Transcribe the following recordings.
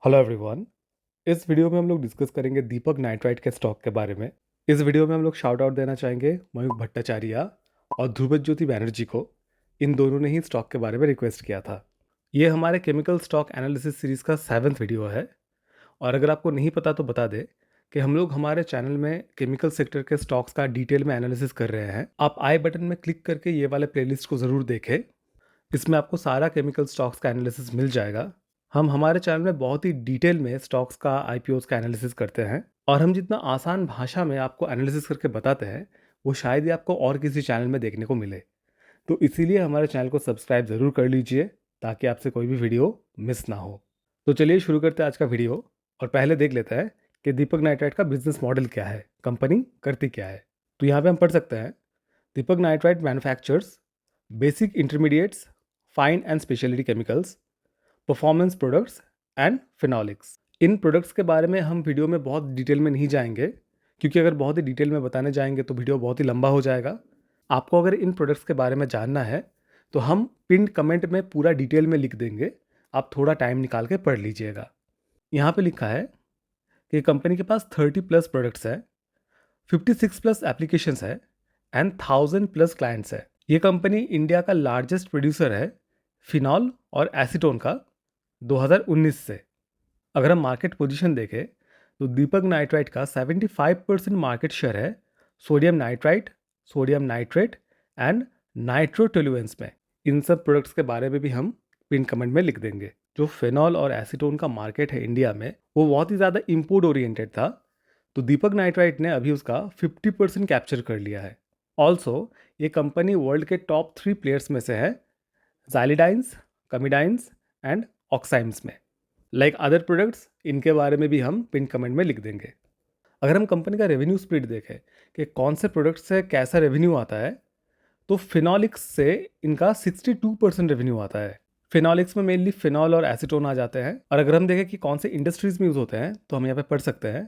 Hello everyone. इस video में हम लोग डिस्कस करेंगे दीपक नाइट्राइट के स्टॉक के बारे में। इस वीडियो में हम लोग शाउट आउट देना चाहेंगे मयूख भट्टाचार्य और ध्रुव ज्योति बैनर्जी को। इन दोनों ने ही स्टॉक के बारे में रिक्वेस्ट किया था। ये हमारे केमिकल स्टॉक एनालिसिस सीरीज का 7वां वीडियो है। और अगर आपको नहीं पता तो बता दे कि हम लोग हमारे चैनल में केमिकल सेक्टर के स्टॉक्स का डिटेल में एनालिसिस कर रहे हैं। आप आई बटन में क्लिक करके ये वाले प्लेलिस्ट को ज़रूर देखें। इसमें आपको सारा केमिकल स्टॉक्स का एनालिसिस मिल जाएगा। हम हमारे चैनल में बहुत ही डिटेल में स्टॉक्स का आईपीओस का एनालिसिस करते हैं और हम जितना आसान भाषा में आपको एनालिसिस करके बताते हैं वो शायद ही आपको और किसी चैनल में देखने को मिले। तो इसीलिए हमारे चैनल को सब्सक्राइब ज़रूर कर लीजिए ताकि आपसे कोई भी वीडियो मिस ना हो। तो चलिए शुरू करते हैं आज का वीडियो और पहले देख लेते हैं कि दीपक नाइट्राइट का बिजनेस मॉडल क्या है, कंपनी करती क्या है। तो यहाँ पे हम पढ़ सकते हैं, Deepak Nitrite manufactures basic intermediates, fine and speciality chemicals, performance products and phenolics. इन प्रोडक्ट्स के बारे में हम वीडियो में बहुत डिटेल में नहीं जाएंगे क्योंकि अगर बहुत ही डिटेल में बताने जाएंगे तो वीडियो बहुत ही लंबा हो जाएगा। आपको अगर इन प्रोडक्ट्स के बारे में जानना है तो हम पिन कमेंट में पूरा डिटेल में लिख देंगे, आप थोड़ा टाइम निकाल के पढ़ लीजिएगा। यहाँ पे लिखा है कि कंपनी के पास 30+ प्रोडक्ट्स है, 56+ एप्लीकेशंस है एंड 1000+ क्लाइंट्स है। ये कंपनी इंडिया का लार्जेस्ट प्रोड्यूसर है फिनॉल और एसीटोन का 2019 से। अगर हम मार्केट पोजीशन देखें तो दीपक नाइट्राइट का 75% मार्केट शेयर है sodium nitrite, sodium nitrate and nitrotoluenes में। इन सब प्रोडक्ट्स के बारे में भी हम पिन कमेंट में लिख देंगे। जो फिनॉल और एसीटोन का मार्केट है इंडिया में वो बहुत ही ज़्यादा इम्पोर्ट ओरिएंटेड था, तो दीपक नाइट्राइट ने अभी उसका 50% कैप्चर कर लिया है। ऑल्सो ये कंपनी वर्ल्ड के टॉप 3 प्लेयर्स में से है, ज़ाइलिडाइंस, कमिडाइंस एंड ऑक्साइम्स में। लाइक अदर प्रोडक्ट्स, इनके बारे में भी हम पिन कमेंट में लिख देंगे। अगर हम कंपनी का रेवेन्यू स्प्लिट देखें कि कौन से प्रोडक्ट से कैसा रेवेन्यू आता है, तो फिनॉलिक्स से इनका 62% रेवेन्यू आता है। फिनॉलिक्स में मेनली फिनॉल और एसीटोन आ जाते हैं। और अगर हम देखें कि कौन से इंडस्ट्रीज में यूज़ होते हैं तो हम यहाँ पे पढ़ सकते हैं,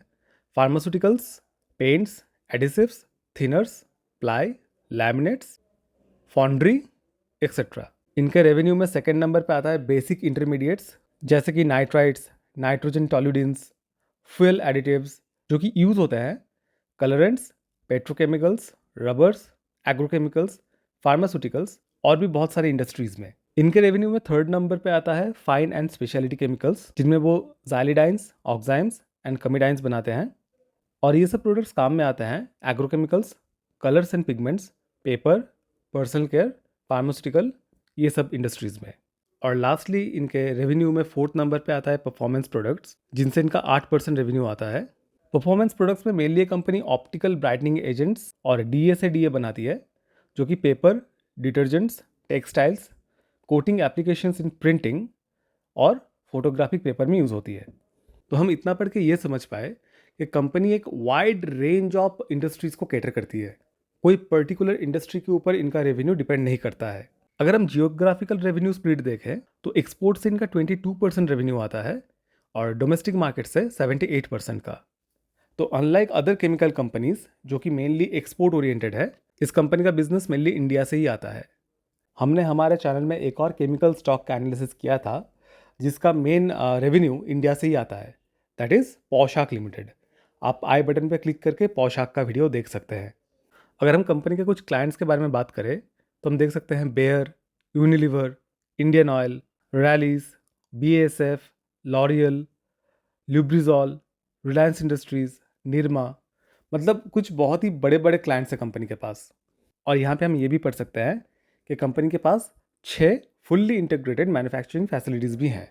pharmaceuticals, paints, adhesives, thinners, ply, laminates, foundry etcetera. इनके रेवेन्यू में सेकेंड नंबर पे आता है बेसिक इंटरमीडिएट्स जैसे कि nitrites, nitrogen toluidines, fuel additives जो कि यूज़ होते हैं colourants, petrochemicals, rubbers, agrochemicals, pharmaceuticals और भी बहुत सारी इंडस्ट्रीज़ में। इनके रेवेन्यू में थर्ड नंबर पे आता है फाइन एंड स्पेशलिटी केमिकल्स जिनमें वो ज़ाइलिडाइंस, ऑक्साइम्स एंड कमिडाइंस बनाते हैं। और ये सब प्रोडक्ट्स काम में आते हैं agrochemicals, colours and pigments, paper, personal care, pharmaceutical, ये सब इंडस्ट्रीज़ में। और लास्टली इनके रेवेन्यू में फोर्थ नंबर पे आता है परफॉर्मेंस प्रोडक्ट्स जिनसे इनका 8% रेवेन्यू आता है। परफॉर्मेंस प्रोडक्ट्स में mainly company optical brightening agents और डीए से डीए बनाती है जो कि paper, detergents, textiles, coating applications in printing और फोटोग्राफिक पेपर में यूज़ होती है। तो हम इतना पढ़ के ये समझ पाए कि कंपनी एक वाइड रेंज ऑफ इंडस्ट्रीज़ को कैटर करती है। कोई पर्टिकुलर इंडस्ट्री के ऊपर इनका रेवेन्यू डिपेंड नहीं करता है। अगर हम जियोग्राफिकल रेवेन्यू स्प्लिट देखें तो एक्सपोर्ट से इनका 22% रेवेन्यू आता है और डोमेस्टिक मार्केट से 78% का। तो अनलाइक अदर केमिकल कंपनीज जो कि मेनली एक्सपोर्ट ओरिएंटेड है, इस कंपनी का बिजनेस मेनली इंडिया से ही आता है। हमने हमारे चैनल में एक और केमिकल स्टॉक का एनालिसिस किया था जिसका मेन रेवेन्यू इंडिया से ही आता है, दैट इज़ पोशाक लिमिटेड। आप आई बटन पर क्लिक करके पोशाक का वीडियो देख सकते हैं। अगर हम कंपनी के कुछ क्लाइंट्स के बारे में बात करें तो हम देख सकते हैं Bayer, Unilever, Indian Oil, Rallis, BASF, L'Oreal, Lubrizol, Reliance Industries, Nirma, मतलब कुछ बहुत ही बड़े बड़े क्लाइंट्स हैं कंपनी के पास। और यहाँ पे हम ये भी पढ़ सकते हैं कि कंपनी के पास 6 फुल्ली इंटीग्रेटेड मैन्युफैक्चरिंग फैसिलिटीज़ भी हैं।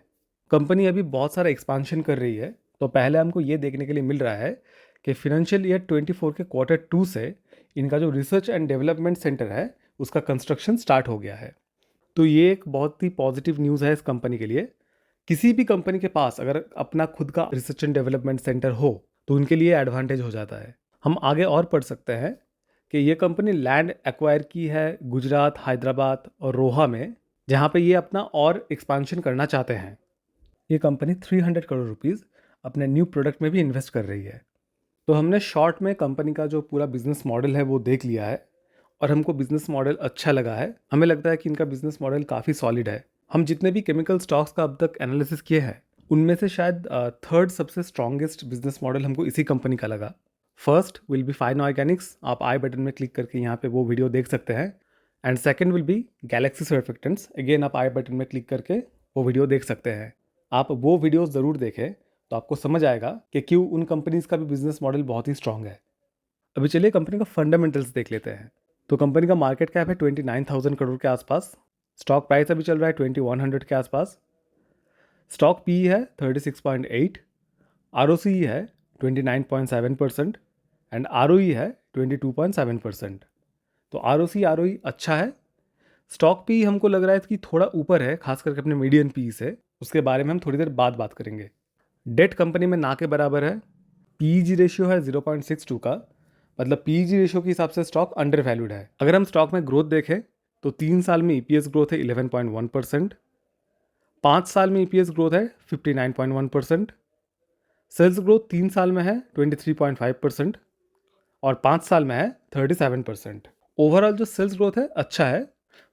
कंपनी अभी बहुत सारा एक्सपांशन कर रही है, तो पहले हमको ये देखने के लिए मिल रहा है कि फिनेंशियल ईयर 24 के Q2 से इनका जो रिसर्च एंड डेवलपमेंट सेंटर है उसका कंस्ट्रक्शन स्टार्ट हो गया है। तो ये एक बहुत ही पॉजिटिव न्यूज़ है इस कंपनी के लिए। किसी भी कंपनी के पास अगर अपना खुद का रिसर्च एंड डेवलपमेंट सेंटर हो तो उनके लिए एडवांटेज हो जाता है। हम आगे और पढ़ सकते हैं कि ये कंपनी लैंड एक्वायर की है गुजरात, हैदराबाद और रोहा में, जहाँ पे ये अपना और एक्सपांशन करना चाहते हैं। ये कंपनी 300 करोड़ रुपीज़ अपने न्यू प्रोडक्ट में भी इन्वेस्ट कर रही है। तो हमने शॉर्ट में कंपनी का जो पूरा बिजनेस मॉडल है वो देख लिया है और हमको बिजनेस मॉडल अच्छा लगा है। हमें लगता है कि इनका बिजनेस मॉडल काफ़ी सॉलिड है। हम जितने भी केमिकल स्टॉक्स का अब तक एनालिसिस किए हैं उनमें से शायद थर्ड सबसे स्ट्रॉन्गेस्ट बिजनेस मॉडल हमको इसी कंपनी का लगा। First will be fine Organics, आप आई बटन में क्लिक करके यहाँ पे वो वीडियो देख सकते हैं। And second will be Galaxy surfactants, again आप आई बटन में क्लिक करके वो वीडियो देख सकते हैं। आप वो वीडियोस ज़रूर देखें तो आपको समझ आएगा कि क्यों उन कंपनीज का भी बिजनेस मॉडल बहुत ही स्ट्रांग है। अभी चलिए कंपनी का फंडामेंटल्स देख लेते हैं। तो कंपनी का मार्केट कैप है 29,000 करोड़ के आसपास, स्टॉक प्राइस अभी चल रहा है 2100 के आसपास, स्टॉक पी है 36.8, ROCE है 29.7% एंड ROE है 22.7%। तो ROC अच्छा है। स्टॉक पी हमको लग रहा है कि थोड़ा ऊपर है, खास करके अपने मीडियन पी से, उसके बारे में हम थोड़ी देर बाद बात करेंगे। डेट कंपनी में ना के बराबर है, पीईजी रेशियो है 0.62 का, मतलब पीईजी रेशियो के हिसाब से स्टॉक अंडर वैल्यूड है। अगर हम स्टॉक में ग्रोथ देखें तो 3 साल में ईपीएस ग्रोथ है 11.1%, 5 साल में ईपीएस ग्रोथ है 59.1%, सेल्स ग्रोथ 3 साल में है 23.5% और 5 साल में है 37%। ओवरऑल जो सेल्स ग्रोथ है अच्छा है,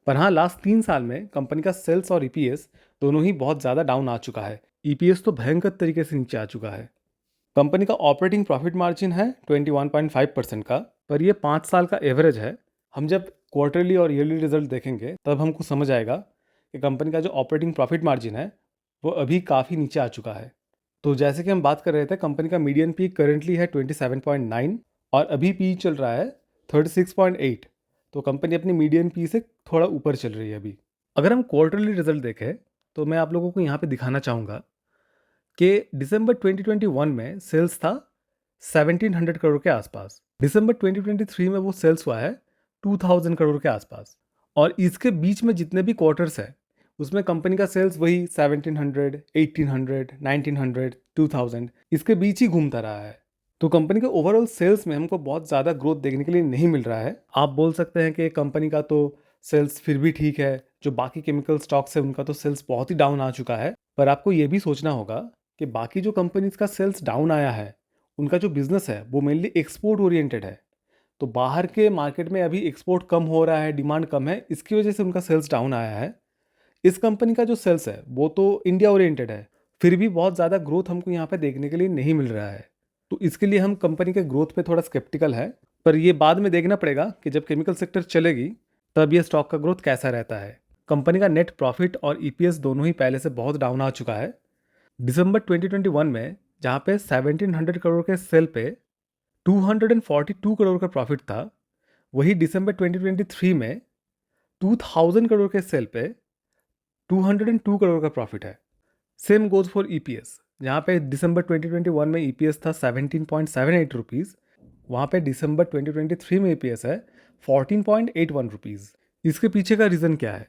पर हाँ लास्ट 3 साल में कंपनी का सेल्स और ईपीएस दोनों ही बहुत ज़्यादा डाउन आ चुका है। ईपीएस तो भयंकर तरीके से नीचे आ चुका है। कंपनी का ऑपरेटिंग प्रॉफिट मार्जिन है 21.5% का, पर ये 5 साल का एवरेज है। हम जब क्वार्टरली और ईयरली रिजल्ट देखेंगे तब हमको समझ आएगा कि कंपनी का जो ऑपरेटिंग प्रॉफिट मार्जिन है वो अभी काफ़ी नीचे आ चुका है। तो जैसे कि हम बात कर रहे थे, कंपनी का मीडियन पी करेंटली है 27.9 और अभी पी चल रहा है 36.8, तो कंपनी अपनी मीडियन पी से थोड़ा ऊपर चल रही है अभी। अगर हम क्वार्टरली रिजल्ट देखें तो मैं आप लोगों को यहाँ पे दिखाना चाहूँगा कि दिसंबर 2021 में सेल्स था 1700 करोड़ के आसपास, दिसंबर 2023 में वो सेल्स हुआ है 2000 करोड़ के आसपास, और इसके बीच में जितने भी क्वार्टर्स है उसमें कंपनी का सेल्स वही 1700, 1800, 1900, 2000 इसके बीच ही घूमता रहा है। तो कंपनी के ओवरऑल सेल्स में हमको बहुत ज़्यादा ग्रोथ देखने के लिए नहीं मिल रहा है। आप बोल सकते हैं कि कंपनी का तो सेल्स फिर भी ठीक है, जो बाकी केमिकल स्टॉक्स है उनका तो सेल्स बहुत ही डाउन आ चुका है। पर आपको ये भी सोचना होगा कि बाकी जो कंपनीज का सेल्स डाउन आया है उनका जो बिजनेस है वो मेनली एक्सपोर्ट ओरिएंटेड है। तो बाहर के मार्केट में अभी एक्सपोर्ट कम हो रहा है, डिमांड कम है, इसकी वजह से उनका सेल्स डाउन आया है। इस कंपनी का जो सेल्स है वो तो इंडिया ओरिएंटेड है, फिर भी बहुत ज़्यादा ग्रोथ हमको यहाँ पे देखने के लिए नहीं मिल रहा है। तो इसके लिए हम कंपनी के ग्रोथ पे थोड़ा स्केप्टिकल है, पर ये बाद में देखना पड़ेगा कि जब केमिकल सेक्टर चलेगी तब ये स्टॉक का ग्रोथ कैसा रहता है। कंपनी का नेट प्रॉफिट और ईपीएस दोनों ही पहले से बहुत डाउन आ चुका है। दिसंबर 2021 में जहाँ पे 1700 करोड़ के सेल पे 242 करोड़ का प्रॉफिट था, वही दिसंबर 2023 में 2000 करोड़ के सेल पे 202 करोड़ का प्रॉफिट है। सेम गोज फॉर ईपीएस, जहाँ पे दिसंबर 2021 में ईपीएस था 17.78 रुपीज़, वहाँ पे दिसंबर 2023 में ईपीएस है 14.81 रुपीज़। इसके पीछे का रीज़न क्या है?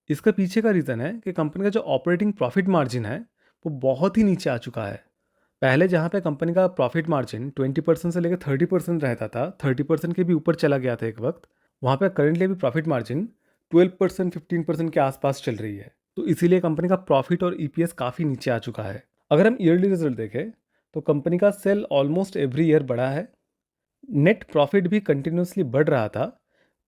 इसके पीछे का रीज़न है कि कंपनी का जो ऑपरेटिंग प्रॉफिट मार्जिन है वो बहुत ही नीचे आ चुका है। पहले जहाँ पे कंपनी का प्रॉफिट मार्जिन 20% से लेकर 30% रहता था, 30% के भी ऊपर चला गया था एक वक्त, वहाँ पे करेंटली अभी प्रॉफिट मार्जिन 12%, 15% के आसपास चल रही है। तो इसीलिए कंपनी का प्रॉफिट और ईपीएस काफ़ी नीचे आ चुका है। अगर हम ईयरली रिजल्ट देखें तो कंपनी का सेल ऑलमोस्ट एवरी ईयर बढ़ा है, नेट प्रॉफिट भी कंटिन्यूसली बढ़ रहा था,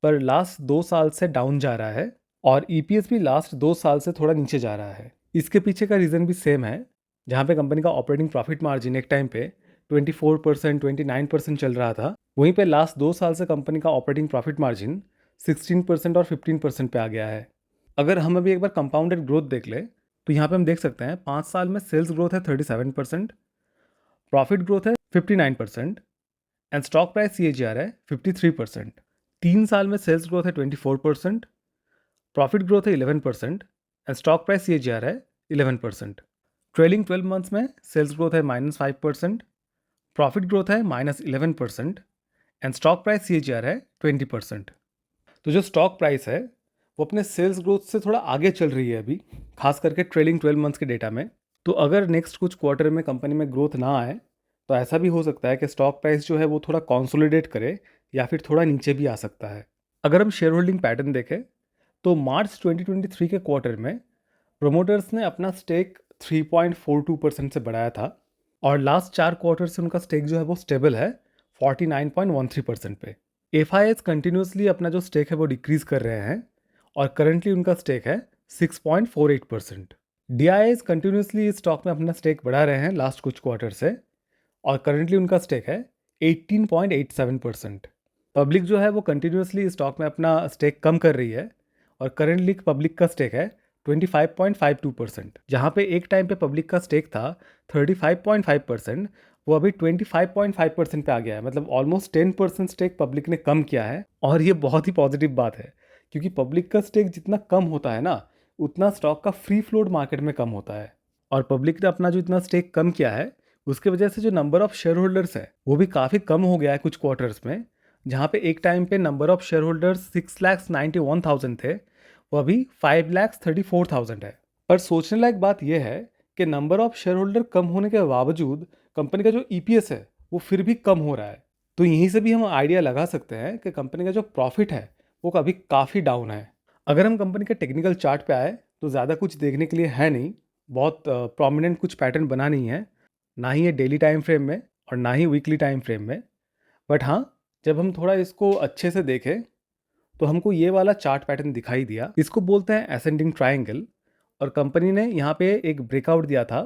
पर लास्ट 2 साल से डाउन जा रहा है और ईपीएस भी लास्ट 2 साल से थोड़ा नीचे जा रहा है। इसके पीछे का रीज़न भी सेम है, जहाँ पे कंपनी का ऑपरेटिंग प्रॉफिट मार्जिन एक टाइम पे 24%, 29% चल रहा था, वहीं पे लास्ट 2 साल से कंपनी का ऑपरेटिंग प्रॉफिट मार्जिन 16% और 15% पे आ गया है। अगर हम अभी एक बार कंपाउंडेड ग्रोथ देख ले तो यहाँ पे हम देख सकते हैं 5 साल में सेल्स ग्रोथ है 37%, प्रॉफिट ग्रोथ है 59% एंड स्टॉक प्राइस सीएजीआर है 53%। 3 साल में सेल्स ग्रोथ है 24%, प्रॉफिट ग्रोथ है 11% एंड स्टॉक प्राइस सीएजीआर है 11%। ट्रेलिंग 12 मंथ्स में सेल्स ग्रोथ है -5%, प्रॉफिट ग्रोथ है -11% एंड स्टॉक प्राइस सीएजीआर है 20%। तो जो स्टॉक प्राइस है वो अपने सेल्स ग्रोथ से थोड़ा आगे चल रही है अभी, खास करके ट्रेलिंग 12 मंथ्स के डेटा में। तो अगर नेक्स्ट कुछ क्वार्टर में कंपनी में ग्रोथ ना आए तो ऐसा भी हो सकता है कि स्टॉक प्राइस जो है वो थोड़ा कॉन्सोलिडेट करे या फिर थोड़ा नीचे भी आ सकता है। अगर हम शेयर होल्डिंग पैटर्न देखें तो मार्च 2023 के क्वार्टर में प्रोमोटर्स ने अपना स्टेक 3.42% से बढ़ाया था और लास्ट 4 क्वार्टर से उनका स्टेक जो है वो स्टेबल है 49.13% पे। एफआईएस कंटिन्यूसली अपना जो स्टेक है वो डिक्रीज कर रहे हैं और करंटली उनका स्टेक है 6.48%। DIIs कंटिन्यूसली इस स्टॉक में अपना स्टेक बढ़ा रहे हैं लास्ट कुछ क्वार्टर से, और करंटली उनका स्टेक है 18.87%। पब्लिक जो है वो कंटिन्यूसली स्टॉक में अपना स्टेक कम कर रही है, और करंटली पब्लिक का स्टेक है 25.52%। जहाँ पे एक टाइम पे पब्लिक का स्टेक था 35.5%, वो अभी 25.5% पे आ गया है। मतलब ऑलमोस्ट 10% स्टेक पब्लिक ने कम किया है, और ये बहुत ही पॉजिटिव बात है, क्योंकि पब्लिक का स्टेक जितना कम होता है ना, उतना स्टॉक का फ्री फ्लोट मार्केट में कम होता है। और पब्लिक ने अपना जो इतना स्टेक कम किया है, उसके वजह से जो नंबर ऑफ शेयर होल्डर्स है वो भी काफ़ी कम हो गया है कुछ क्वार्टर्स में। जहाँ पे एक टाइम पे नंबर ऑफ शेयर होल्डर्स 6,91,000 थे, वो अभी 5,34,000 है। पर सोचने लायक बात यह है कि नंबर ऑफ शेयर होल्डर कम होने के बावजूद कंपनी का जो EPS है वो फिर भी कम हो रहा है। तो यहीं से भी हम आइडिया लगा सकते हैं कि कंपनी का जो प्रॉफिट है वो अभी काफ़ी डाउन है। अगर हम कंपनी के टेक्निकल चार्ट पे आए तो ज़्यादा कुछ देखने के लिए है नहीं, बहुत प्रोमिनेंट कुछ पैटर्न बना नहीं है, ना ही ये डेली टाइम फ्रेम में और ना ही वीकली टाइम फ्रेम में। बट हाँ, जब हम थोड़ा इसको अच्छे से देखें तो हमको ये वाला चार्ट पैटर्न दिखाई दिया। इसको बोलते हैं असेंडिंग ट्रायंगल, और कंपनी ने यहाँ पे एक ब्रेकआउट दिया था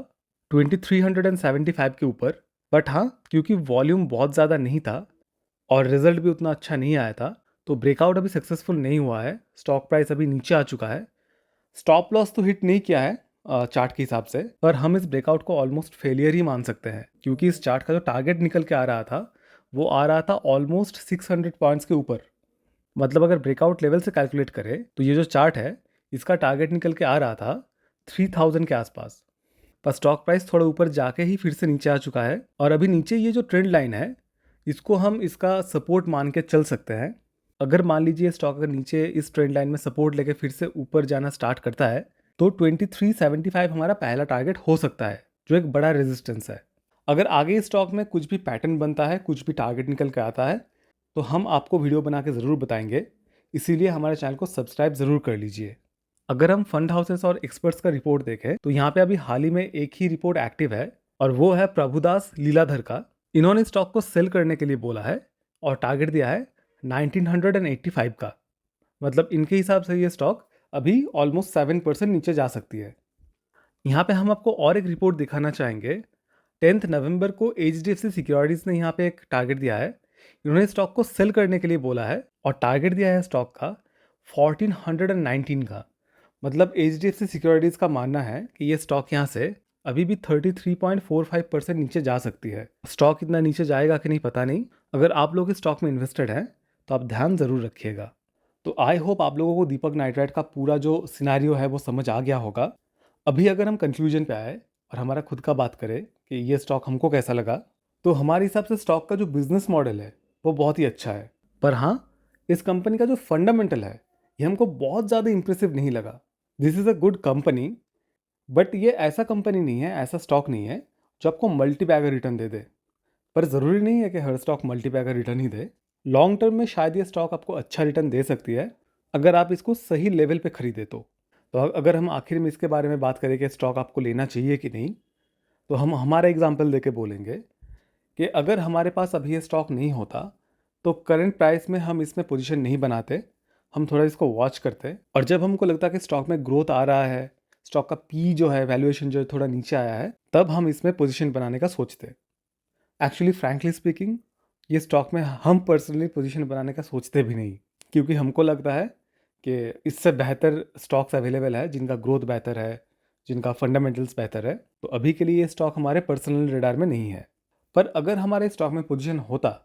2375 के ऊपर। बट हाँ, क्योंकि वॉल्यूम बहुत ज़्यादा नहीं था और रिजल्ट भी उतना अच्छा नहीं आया था, तो ब्रेकआउट अभी सक्सेसफुल नहीं हुआ है। स्टॉक प्राइस अभी नीचे आ चुका है। स्टॉप लॉस तो हिट नहीं किया है चार्ट के हिसाब से, पर हम इस ब्रेकआउट को ऑलमोस्ट फेलियर ही मान सकते हैं, क्योंकि इस चार्ट का जो टारगेट निकल के आ रहा था वो आ रहा था ऑलमोस्ट 600 पॉइंट्स के ऊपर। मतलब अगर ब्रेकआउट लेवल से कैलकुलेट करें तो ये जो चार्ट है इसका टारगेट निकल के आ रहा था 3000 के आसपास। पर स्टॉक प्राइस थोड़ा ऊपर जाके ही फिर से नीचे आ चुका है, और अभी नीचे ये जो ट्रेंड लाइन है इसको हम इसका सपोर्ट मान के चल सकते हैं। अगर मान लीजिए स्टॉक अगर नीचे इस ट्रेंड लाइन में सपोर्ट लेके फिर से ऊपर जाना स्टार्ट करता है तो 2375 हमारा पहला टारगेट हो सकता है, जो एक बड़ा रेजिस्टेंस है। अगर आगे इस स्टॉक में कुछ भी पैटर्न बनता है, कुछ भी टारगेट निकल के आता है, तो हम आपको वीडियो बना के ज़रूर बताएंगे। इसीलिए हमारे चैनल को सब्सक्राइब ज़रूर कर लीजिए। अगर हम फंड हाउसेस और एक्सपर्ट्स का रिपोर्ट देखें तो यहाँ पे अभी हाल ही में एक ही रिपोर्ट एक्टिव है, और वो है प्रभुदास लीलाधर का। इन्होंने स्टॉक को सेल करने के लिए बोला है और टारगेट दिया है 1985 का। मतलब इनके हिसाब से ये स्टॉक अभी ऑलमोस्ट 7% नीचे जा सकती है। यहाँ पे हम आपको और एक रिपोर्ट दिखाना चाहेंगे। 10 नवंबर को HDFC सिक्योरिटीज़ ने यहाँ पे एक टारगेट दिया है। इन्होंने स्टॉक को सेल करने के लिए बोला है और टारगेट दिया है स्टॉक का 1419 का। मतलब HDFC सिक्योरिटीज़ का मानना है कि ये स्टॉक यहाँ से अभी भी 33.45% नीचे जा सकती है। स्टॉक इतना नीचे जाएगा कि नहीं पता नहीं। अगर आप लोग इस स्टॉक में इन्वेस्टेड हैं तो आप ध्यान ज़रूर रखिएगा। तो आई होप आप लोगों को दीपक नाइट्राइट का पूरा जो सिनेरियो है वो समझ आ गया होगा। अभी अगर हम कंक्लूजन पे आए और हमारा खुद का बात करें कि ये स्टॉक हमको कैसा लगा, तो हमारे हिसाब से स्टॉक का जो बिजनेस मॉडल है वो बहुत ही अच्छा है। पर हाँ, इस कंपनी का जो फंडामेंटल है ये हमको बहुत ज़्यादा इंप्रेसिव नहीं लगा। This is a good company, but ये ऐसा कंपनी नहीं है, ऐसा स्टॉक नहीं है जो आपको मल्टी बैगर रिटर्न दे दे। पर ज़रूरी नहीं है कि हर स्टॉक मल्टी बैगर रिटर्न ही दे। लॉन्ग टर्म में शायद ये स्टॉक आपको अच्छा रिटर्न दे सकती है अगर आप इसको सही लेवल पे खरीदे तो अगर हम आखिर में इसके बारे में बात करें कि स्टॉक आपको लेना चाहिए कि नहीं, तो हम हमारा एग्जांपल देके बोलेंगे कि अगर हमारे पास अभी ये स्टॉक नहीं होता तो करंट प्राइस में हम इसमें पोजीशन नहीं बनाते, हम थोड़ा इसको वॉच करते, और जब हमको लगता कि स्टॉक में ग्रोथ आ रहा है, स्टॉक का पी जो है, वैल्यूएशन जो है थोड़ा नीचे आया है, तब हम इसमें पोजीशन बनाने का सोचते। एक्चुअली फ्रैंकली स्पीकिंग, ये स्टॉक में हम पर्सनली पोजीशन बनाने का सोचते भी नहीं, क्योंकि हमको लगता है कि इससे बेहतर स्टॉक्स अवेलेबल है जिनका ग्रोथ बेहतर है, जिनका फंडामेंटल्स बेहतर है। तो अभी के लिए ये स्टॉक हमारे पर्सनल रेडार में नहीं है। पर अगर हमारे स्टॉक में पोजीशन होता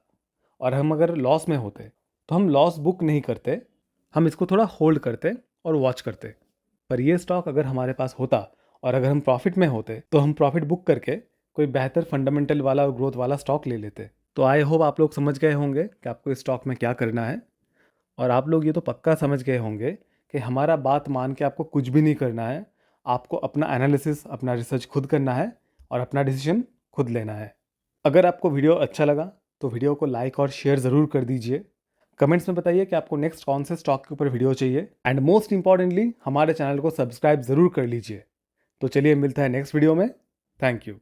और हम अगर लॉस में होते तो हम लॉस बुक नहीं करते, हम इसको थोड़ा होल्ड करते और वॉच करते। पर ये स्टॉक अगर हमारे पास होता और अगर हम प्रॉफिट में होते तो हम प्रॉफिट बुक करके कोई बेहतर फंडामेंटल वाला और ग्रोथ वाला स्टॉक ले लेते। तो आई होप आप लोग समझ गए होंगे कि आपको इस स्टॉक में क्या करना है, और आप लोग ये तो पक्का समझ गए होंगे कि हमारा बात मान के आपको कुछ भी नहीं करना है। आपको अपना एनालिसिस, अपना रिसर्च खुद करना है और अपना डिसीजन खुद लेना है। अगर आपको वीडियो अच्छा लगा तो वीडियो को लाइक और शेयर ज़रूर कर दीजिए। कमेंट्स में बताइए कि आपको नेक्स्ट कौन से स्टॉक के ऊपर वीडियो चाहिए, एंड मोस्ट इंपॉर्टेंटली हमारे चैनल को सब्सक्राइब ज़रूर कर लीजिए। तो चलिए मिलता है नेक्स्ट वीडियो में। Thank you.